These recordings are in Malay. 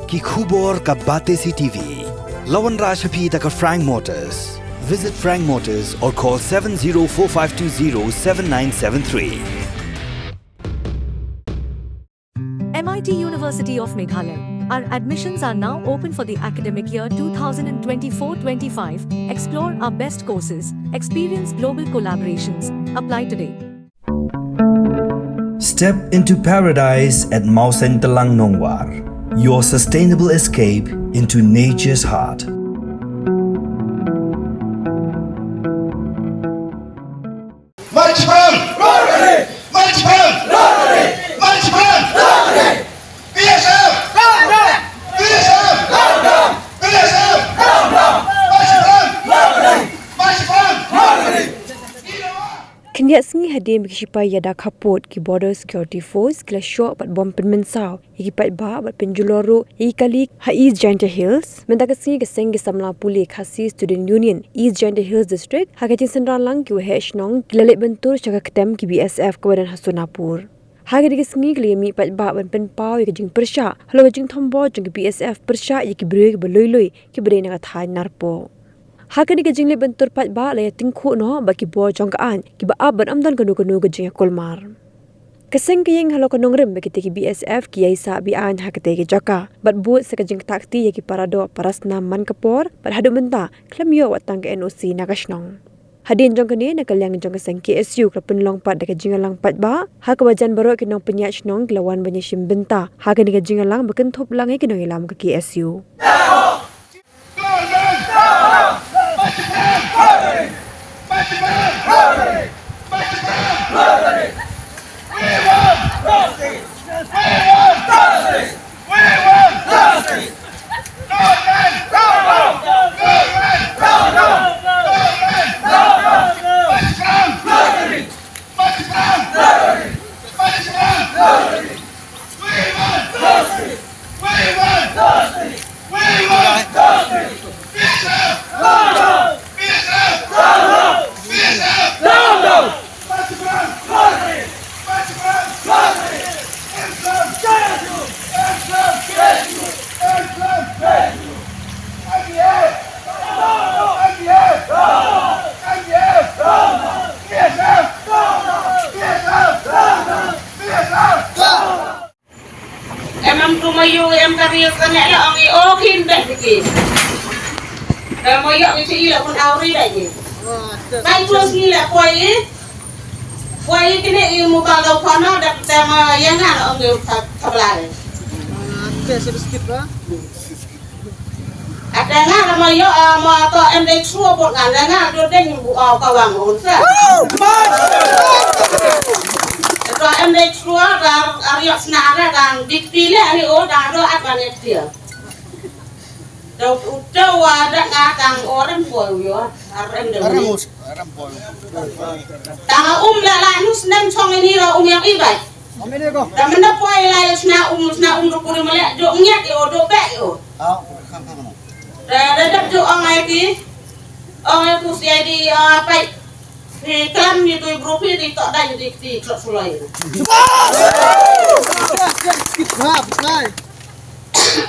ki khubor ka Bate CTV. Lawan Rashaphi taka Frank Motors. Visit Frank Motors or call 7045207973. MIT University of Meghalaya. Our admissions are now open for the academic year 2024-25. Explore our best courses, experience global collaborations. Apply today. Step into paradise at Mausen Telang Nongwar, your sustainable escape into nature's heart. Kenyak sengi hadir mengishipai yada kaput ki border security force kila syok pat bom penmensau iki pat ba bat penjuloro iki kali ha East Giant Hills menta kesengi keseng samla puli khasi student union East Giant Hills district ha kacing sendran lang ki wehesh nong kilalek bentur chaka ketem ki BSF kawadan Hasunapur ha ke kesengi kli mi pat ba ban pen pau ki jing persha halo jing thombo jing BSF persha iki brek beloiloi ki brena ka thai narpo Hakani ke jingle bentur pat ba la tingkhu no baki bo jongkaan ki ba ban amdan kanu ke jing kolmar. Keseng ke yang halo kanong rem baki ki BSF ki yaisa bi an hakate ke jaka bat buat se ke jing takti ki parado parasna man kapor bat hadu menta klem yo watang ke NOC nakashnong. Hadin jong kene nakalyang jong keseng KSU klapun long pat de ke jingalang pat ba ha ke wajan baro ki nong penyach nong lawan banyashim benta hakani ke jingalang bekentop lang ki nong ilam ke KSU. Emang tumayo em kariyo kanya la ang okin ba diki. Moyo ni si ila pun awri lagi. Baik terus ila koi kini ilmu kalau kono dak tema yang ang tablare. Sedikit lah. Ada nga moyo mo to em dek suo pot nga nga do den bu kawang unsa. Kalau em dek suo dar ariok senara dan dipilih ani dar do akan dia. Đâu ada ngatang orang boy yo arem de. Tang la nus nem chong ini la yang ibai. Amene ko. Dan menda boy la sna do kuri male do ngiat yo do be yo. Dah do angai ki. Angai ku si di pai. Di klam itu grup ini tok dah jadi di klub sulai.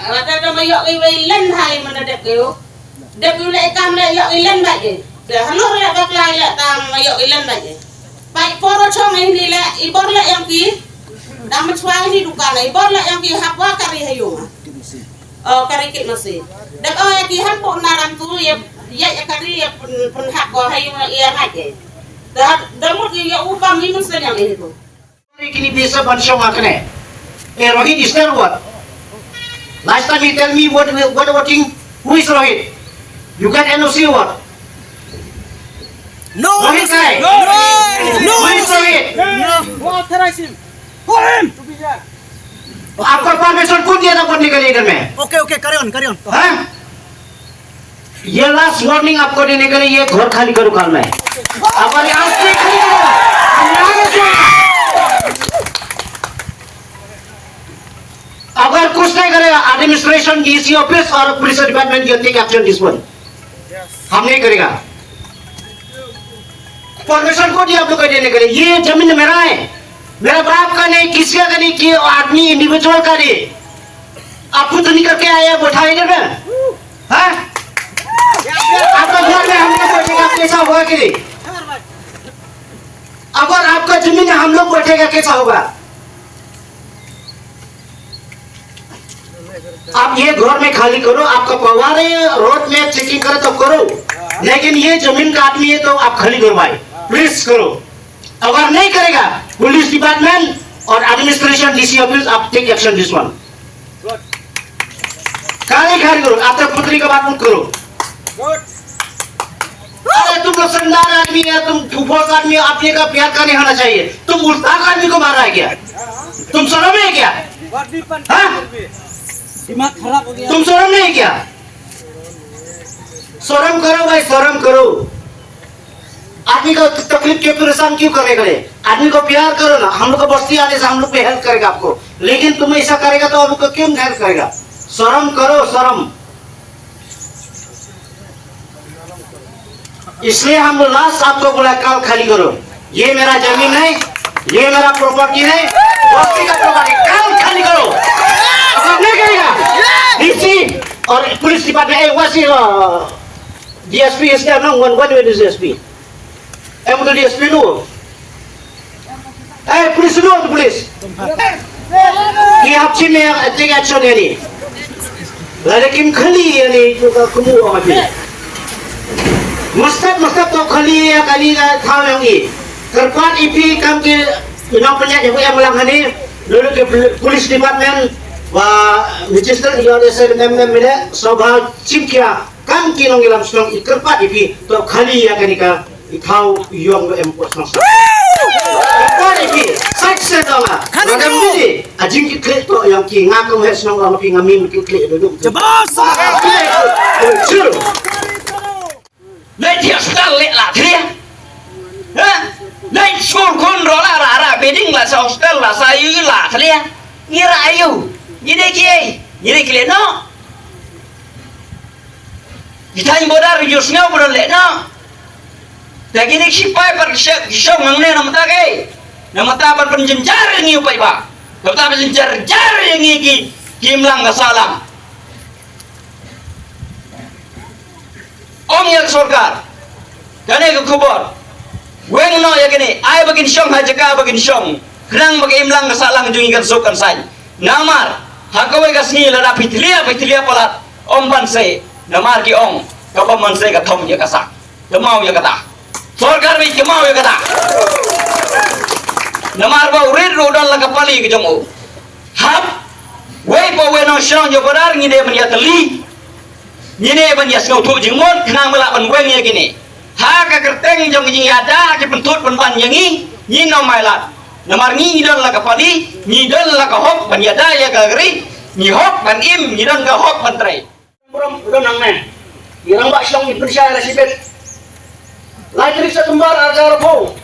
Ada mayok ilen hai mana dek yo. Dek yo lek kam lek yok ilen ba je. Dah hanor lek baklai lek tam mayok ilen ba je. Pai poro chong ini lek ibor lek yang ki. Dam chuang ni dukan ibor lek yang ki hapwa kari hayo. Oh kari kit masih. Dek yang ki hampok naram tu ya kari ya pun hak ko hayo ya ngaje. Dah mut ya upam ini mesti yang ini tu. Kini bisa bansong akne. Rohit is there what? Last time he tell me what watching. Who is Rohit? You got NOC what? No. Rohit guy. No. Who is Rohit? Who authorize him? Who him? To be here. आपका परमिशन कौन दिया था पढ़ने के लिए इधर में? Okay, carry on. हाँ? ये लास्ट वार्निंग आपको देने के लिए ये घर खाली करो कल में। अगर यहाँ से खाली करो, अगर कुछ नहीं करेगा एडमिनिस्ट्रेशन डीसी ऑफिस और police department you take action this one हम नहीं करेगा परमिशन को दिया आप लोग देने के लिए ये जमीन मेरा है मेरा बाप का नहीं किसी का नहीं कि आदमी इंडिविजुअल का नहीं आप खुद नहीं करके आया बैठाई दे में हाँ आपका घर में हम लोग बैठेगा कैसा होगा कि नहीं अगर आपका जमीन है हम लोग बैठेगा कैसा होगा आप ये घर में खाली करो आपका परिवार है रोड में चेकिंग करे तो करो लेकिन ये जमीन का आदमी है तो आप खाली करवाए प्लीज करो अगर नहीं करेगा पुलिस डिपार्टमेंट और एडमिनिस्ट्रेशन डीसी ऑफिस आप टेक एक्शन दिस वन खाली करो आप तो पुत्री का बात मत करो अरे तुम लोग संदार आदमी है तुम ठुफोस आदमी आपने का प्यार का नहीं होना चाहिए तुम उल्टा आदमी को मारा है क्या तुम शर्म है क्या दिमाग खराब हो गया तुम शर्म नहीं क्या शर्म करो भाई शर्म करो आदमी को तकलीफ के परेशान क्यों करेगा आदमी को प्यार करो ना हम लोग को बस्ती आने से हम लोग पे हेल्प करेगा आपको लेकिन तुम ऐसा करेगा तो आपको क्यों हेल्प करेगा शर्म करो शर्म इसलिए हम लास्ट आपको बोला कल खाली करो ये मेरा जमीन है ये मेरा प्रॉपर्टी है बस्ती का प्रॉपर्टी कल खाली करो अगर नहीं करेगा डीसी और पुलिस डिपार्टमेंट वासी DSP is there no one way is DSP betul DSP lu police lu tu police dia hapsi me take action ni lada kim khali ni juga kamu aja mustad to khali ya kali thau yang ni kerpat ipi kam ke ina penyak yang melang ni dulu ke police department wa register dia desa dengan mele sabha chimkia kam kinong ilam strong ikerpat ipi to khali ya kanika ikau yong empos masa kerpat ipi sakse dala ragam ni ajing ki klik to yang ki ngakam hes nong la pi ngamin ki klik duduk jebas chur nei dia sekal le la dia ha nei skol kon ro la ra beding la sa hostel la sa yu la dia ngira ayu ni dek le no kita yang bodar jusnya beron le no lagi ni sipai par kisah mengne nama ta par penjenjar ni upai ba ta penjenjar yang ni kimlang ka salam om yang sorkar kane ke kubur weng no ya kene ai bagin syong hajaka bagin syong kenang bagi imlang ka salang jungi kan sokan sai namar hakawai kasni la pitlia palat om ban sai namar ki ong kapaman sai ka thom ya kasak kemau ya kata sorkar bi kemau ya kata namar ba urid rodan la kapali ke jamu hap wei po we no shong yo bodar ngi de man ya teli ngi ne ban ya sngau thu jing mon khang mala ban weng ya kini ha ka kerteng jong jing ya da ke pentut ban ban yang ngi no mai lat namar ngi don la kapali ngi don la ka hop ban ya da ya ka gri ngi hop ban im ngi don ka hop ban trai udah nang men irang bak syong Indonesia la sibet lai tri sa tumbar arga rapo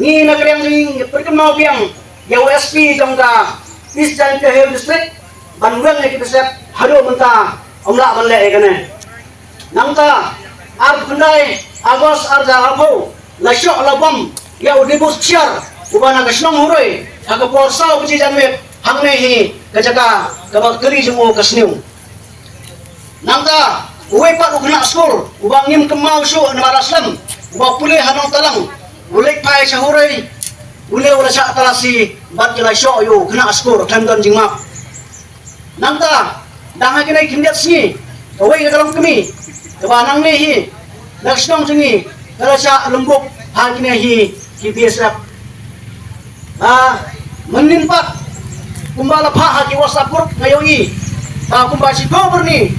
ni nagreng ni perkemau biang ya USP jong da East Giant Hill District banweng ni kita sep hado menta omla ban le kane nang ta ar kundai agos arga rapo la syok la bom ya udibus chiar ubana ka syong huroi aga porsau biji janmet hangne hi kajaka ka keri jemu kasniu nangka uwe pak ukna skor ubang ngim kemau syu na raslam ubang pulih hanong talang ulek pai sahurai ule ula sa talasi bat kila syo yo kena skor tandon jingmak nangka danga kini kindiat sini uwe ka kalam kami kebanang ni hi laksnong singi kala sa lembuk hal kini hi ki biasa menimpak kumbala pha ha ki wasapur ngayoi kumbashi gober ni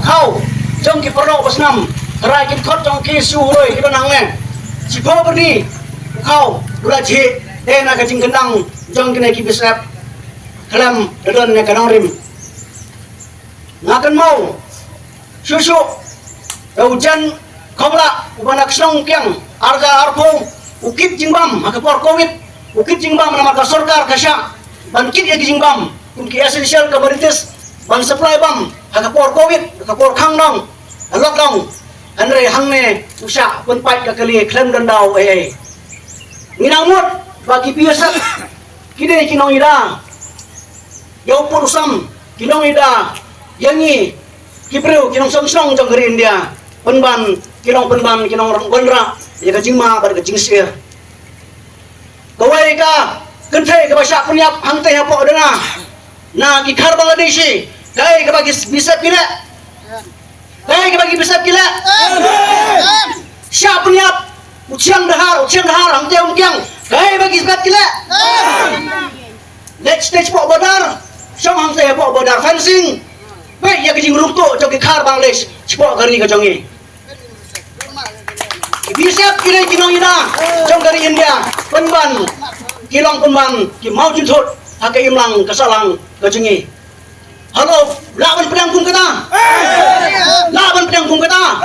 kau jong ki perlo basnam rai ki khot jong ki su roi ki banang ne si gober ni kau ula ji na ka jing kendang jong ki ne ki bisap kalam don ne kanang rim ngakan mau susu hujan kobra ubanak slong kyang arga arpo ukip jingbam akapor covid ukip jingbam nama ka sarkar kasya bangkit ya jingbam ki essential kabaritis ban supply bam akapor covid akapor khangnong lockdown anre hangne usha pun pai ka kali klem dan dau nginamut bagi biasa kide kinong ida yo purusam kinong ida Yang ni Kipreu kinong song jong geri India. Penban kinong orang gondra ya ka jingma pada ka jingsir. Kawai ka kentai ka basya punyap hang teh apa dena. Na ki khar Bangladeshi kai ka bagi bisa kila. Kai ka bagi bisa kila. Siap punyap uciang dahar hang teh umkiang kai bagi bisa kila. Next stage po bodar. Song hang teh po bodar fencing. Baik ya kejing rukto jong ki khar Bangladesh cepok gari ka jongi. Bisa kira kinong ina jong gari India penban kilong penban ki mau juntut hakai imlang kesalang ka jongi. Halo lawan pedang kum kata. Lawan pedang kum kata.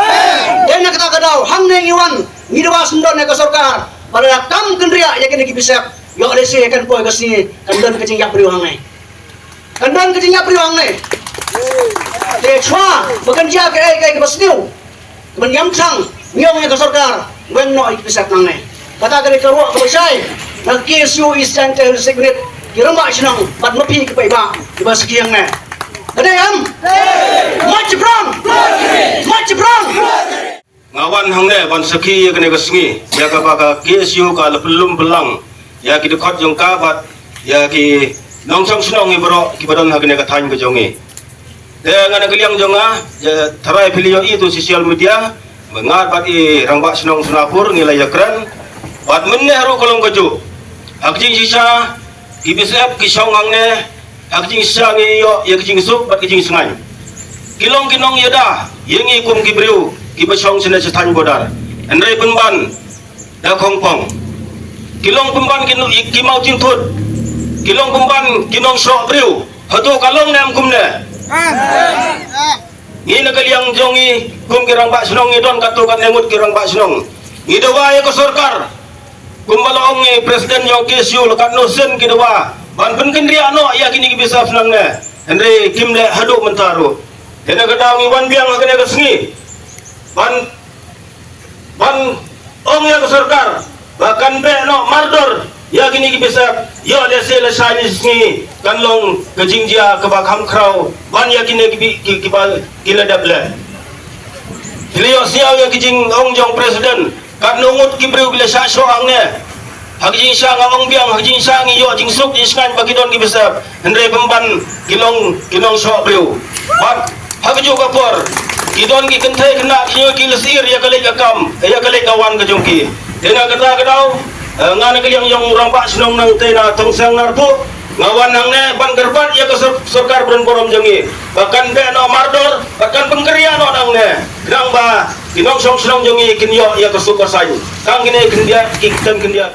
Dena kata kadau hang ne iwan ngidwa sundon ne ka sarkar pada kam kendria ya kini ki bisa yo lesi kan poi ka sini kandan kejing yak priu hang ne. Kandan kejing yak priu hang ne. Để xóa bekerja ke basniu kemudian sang ngiong ke sarkar wen no ikisat nang ne kata kali keluar ke besai nak kisu istan te secret kiramba sinang pat mapi ke paiba di baskiang ne ada yam mach brang ngawan hang ne ban saki kene kesngi ya ka baka kisu ka belum belang ya ki dekat jong ka bat ya ki nongsong sunong ibro ki badan hagene ka thain ke jongi dengan kaliang jonga tarai video itu sosial media mengat bati rangbak senong sunapur ngilai yakran bat menne haru kolong keju hakjing sisa kibisep kisong hangne hakjing sisa ngiyo ya kicing sup bat kicing sungai kilong kinong yada yengi kum kibriu kibesong sene setan bodar enrai penban da kongpong kilong penban kimau cintut kilong penban kinong sok briu hatu kalong nem kumne Ngina kaliang jongi kum kirang bak sunong ngidon katukan nengut kirang bak sunong ngidawa ya ke sarkar kum balaong ni presiden yang kesu lekat nosen kidawa ban penkendria no ya kini bisa senang ne andre kimle haduk mentaru kena kedang iwan biang kena kesengi ban ong ya ke sarkar bahkan be no mardor ya kini bisa ya lese lesani sini kanlong kejingjia kebakam krau ban ya kini kibal kila dable Hilio siaw ya kijing ong jong presiden kat nungut kibreu bila sak soang ne hajing sang ong biang hajing sang yo jing suk jiskan bagidon kibisa hendrai pemban kilong sok breu ban hagju kapor kidon ki kentai kena kiyo kilesir ya kale kakam ya kale kawan kejongki dena kata kadau ngana kaliang yang orang pak senong nang tena tongsang narpu ngawan nang ne ban gerbat ya ke sarkar bron borom jengi bahkan be no mardor bahkan pengkeria no nang ne grang ba kinong song senong jengi kinyo ya ke super sayu kang kini kendia kitan kendia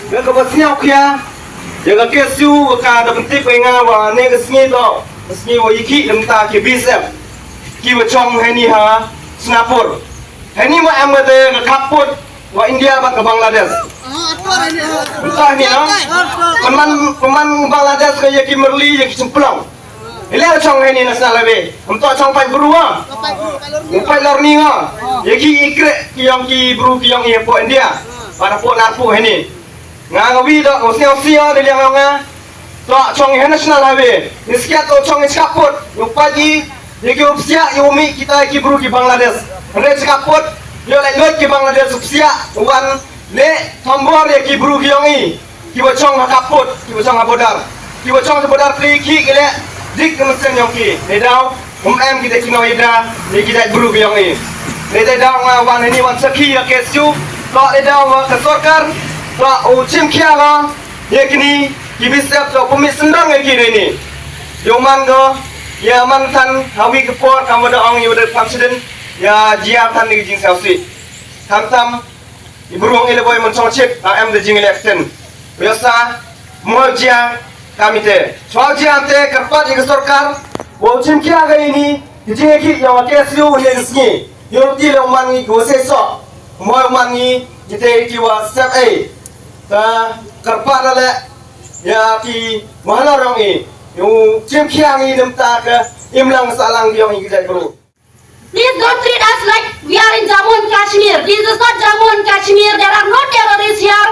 Ga ka basnya kya. Ya ga kesu ka da pentik ko nga wa ne ga sngi to. Sngi wo yiki lemta ke bisep. Ki wa chong hani ha Singapore. Hani ma am de ga kaput wa India ba ke Bangladesh. Entah ni no. Peman Bangladesh ke yaki merli yaki cemplong. Ile chong hani nasional be. Untuk chong pai berua. Pai learning ah. Yaki ikre ki yang ki bru ki yang ye po India. Pada po narpu hani. Ngawi do osio de liang nga. To chong he nasional be. Niskia to chong iskaput. Upaji yaki upsia yumi kita ki bru ki Bangladesh. Re iskaput. Yo le ki Bangladesh upsia wan le tombor ya ki bru ki yongi ki bocong kaput ki bocong bodar ki bocong bodar pri ki kile dik kemesten yongi le daw em kita kino ida le kita bru ki yongi le daw wan ini wan saki ya kesu to le daw ke sarkar to uchim kia ga ye kini ki bisap to komis sendang ki ni yoman go ya man tan hawi ke por kamu da ong yu de presiden ya jia tan ni jing sausi tam Iburung ile boy mencong chip am de jing election biasa moja kami te soalnya te kerpat di sarkar wajib kia ga ini jing ki yang kesu ne sni yo ti le mangi go se so mo mangi jite ki wa step a ta kerpat ale ya ki mahal orang ni yo jing kia ngi nemta ke imlang salang yang ngi jai bro. Please don't treat us like we are in Jammu and Kashmir. This is not Jammu and Kashmir. There are no terrorists here.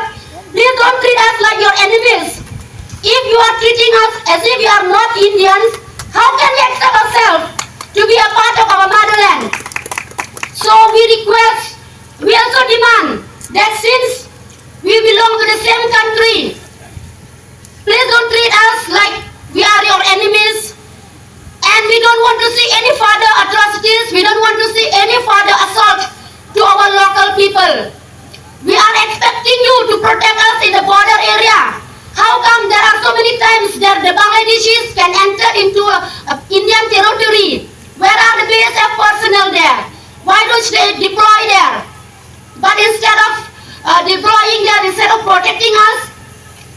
Please don't treat us like your enemies. If you are treating us as if you are not Indians, how can we accept ourselves? further atrocities. We don't want to see any further assault to our local people. We are expecting you to protect us in the border area. How come there are so many times that the Bangladeshis can enter into Indian territory? Where are the BSF personnel there? Why don't they deploy there? But instead of deploying there, instead of protecting us,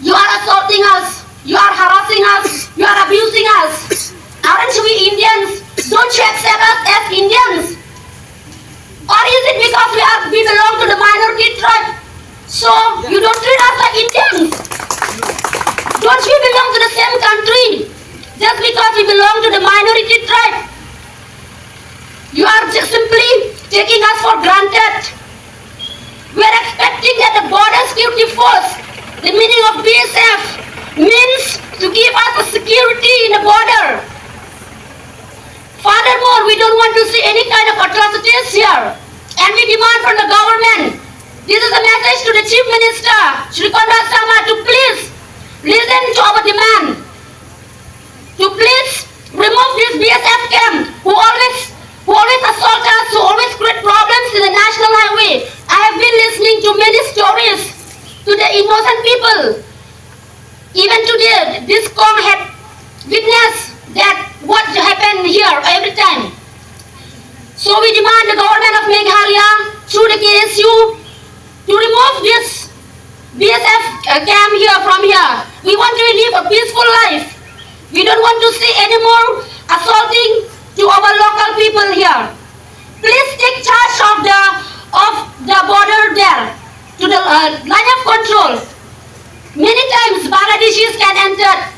you are assaulting us, you are harassing us, you are abusing us. Aren't we Indians? Don't you accept us as Indians? Or is it because we belong to the minority tribe, so you don't treat us like Indians? Don't we belong to the same country? Just because we belong to the minority tribe, you are just simply taking us for granted. We are expecting that the border security force, the meaning of BSF, means to give us a security in the border. Furthermore, we don't want to see any kind of atrocities here, and we demand from the government. This is a message to the Chief Minister, Shri Konrad Sama, to please listen to our demand, to please remove this BSF camp who always assault us, who always create problems in the national highway. I have been listening to many stories to the innocent people. Even today, this COM had witnessed that what happened here every time. So we demand the government of Meghalaya through the KSU to remove this BSF camp here from here. We want to live a peaceful life. We don't want to see any more assaulting to our local people here. Please take charge of the border there, to the line of control. Many times Bangladeshis can enter,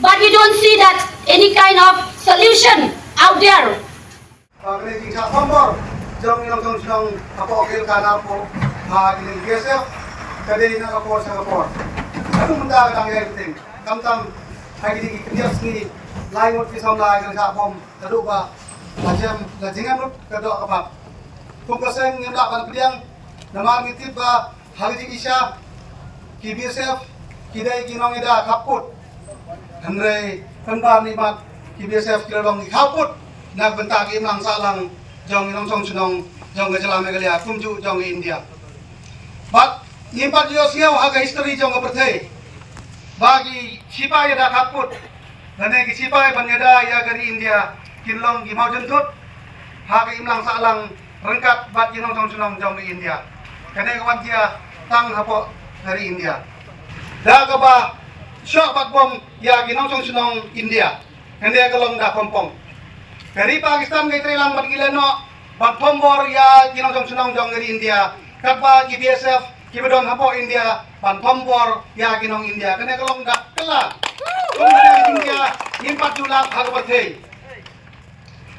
but we don't see that any kind of solution out there. Kini jika kompor, jom inong apa okil kana po, kini BSF, kade na kapor sa kapor. Ano munda kadang yang penting, kamtam hai kini kidias ni lain mut pisau lain kan kapom, tadu ba, lajingan mut kado kapap. Kumpaseng yang lapan pediang, nama ngitip ba hari isya, ki BSF, kidai kinong ida kaput, henry penban limat ki BSF kilalong kaput. Nagbentag imlang salang jong inong song sunong jong gajalam megalia kumju jong India. But nimpat yo siaw haga history jong berthe. Bagi sipai da kaput. Nane ki sipai banyada ya gari India kinlong gi mau jentut. Haga imlang salang rengkat bat inong song sunong jong India. Kane kawan dia tang hapo dari India. Da ba syok bat bom ya ginong song sunong India. Kane kalong da kompong. Dari Pakistan kay lang magilano pagpombor ya ginong sunong jong dari India kapag BSF kibadon hapo India pagpombor ya ginong India kanya kalong dak kala kung dari India impat julak hagapathe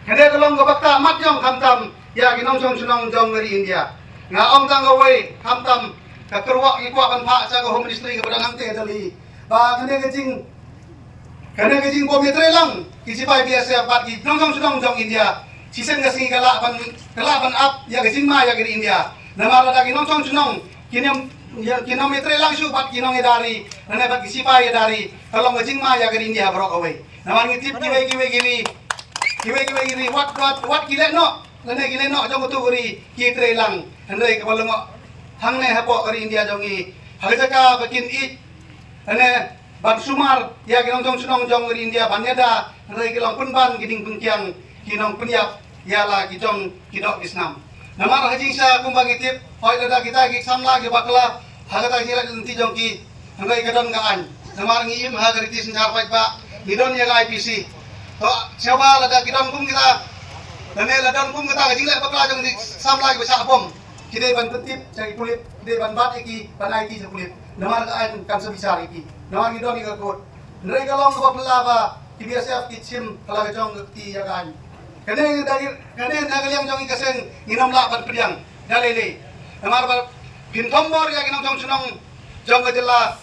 kanya kalong gabakta mat jong kamtam ya ginong sunong jong dari India nga ong tang away kamtam kakerwa ikwa kan pa sa home ministry kabadang te dali ba kanya gajing komitre lang kisipai BSF bat ki nong jong India sisen gasing kalaban up ya gajing ma ya giri India namara dagi nong sunong kilometre lang su bat kinong edari nane bat kisipai edari kalau gajing ma ya giri India brok away naman ngitip kiwe what gile no nane gile no jong tu giri kitre lang nane kabalungo hangne hapo giri India jongi hagajaka bakin I nane ban sumar ya ginong sunong jong dari India banyada rai kilong punban giding pengkiang kinong penyap ya la kijong kidok Islam namar haji sa kumbang itip hoy lada kita ki samla ki bakla hagata jila nanti jong ki rai gadon gaan namar ngiim hagariti senjar pai ba gidon ya IPC to siapa lada kidong kum kita dane ladon kum kita gajing la bakla jong di samla ki basa bom kide ban petip cari kulit kide ban bat iki ban IT sa kulit namar gaan kan sebisar iki nawang idon ni kakut. Nere kalong kapapala ba BSF kitsim kala jong ti yakan. Kane nagaliang jong ikaseng inom laban pediang dalele. Namar ba pintombor ya ginong jong sunong jong gajela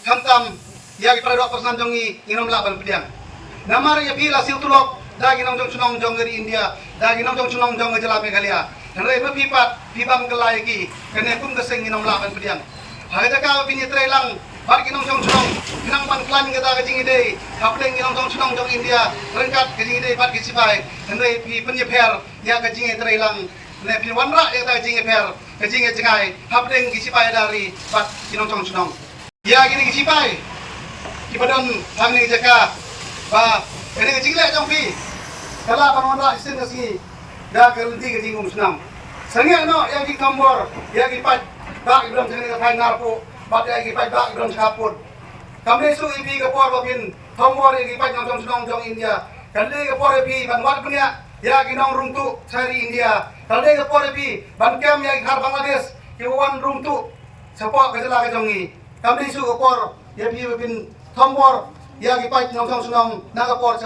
kamtam ya paradok pasnan jong inom laban pediang. Namar ya pila siltulok da ginong jong sunong jong dari India da ginong jong sunong jong gajela Meghalaya. Nere mapipat pibang kelai ki kane kum kaseng inom laban pediang. Haga ka pinitre lang bat kinong chong chong kinang pan klan kita ke jing ide kapling kinong chong chong jong India rengkat ke jing ide bat kisipai hendai pi penyeper ya ke jing ide lang ne pi wanra ya ta jing per ke jing jengai kapling kisipai dari bat kinong chong chong ya gini kisipai kipadon thang ni jaka ba ini jing le jong pi kala pan wanra isin ke sini da ke lenti ke jing senam sange no ya ki nombor ya ki pat ba ibram jeng ke phai ngarpo bat ya ki pat ba ibram kaput kami su ipi ke por bapin nombor ya ki pat nyong chong jong India kali ke por ipi ban wat punya ya ki nong rungtu sari India kali ke por ipi ban kem ya ki har Bangladesh ki wan rungtu sepo ke jela ke jongi kami su ke por ya pi bapin nombor ya ki pat nyong chong na ke por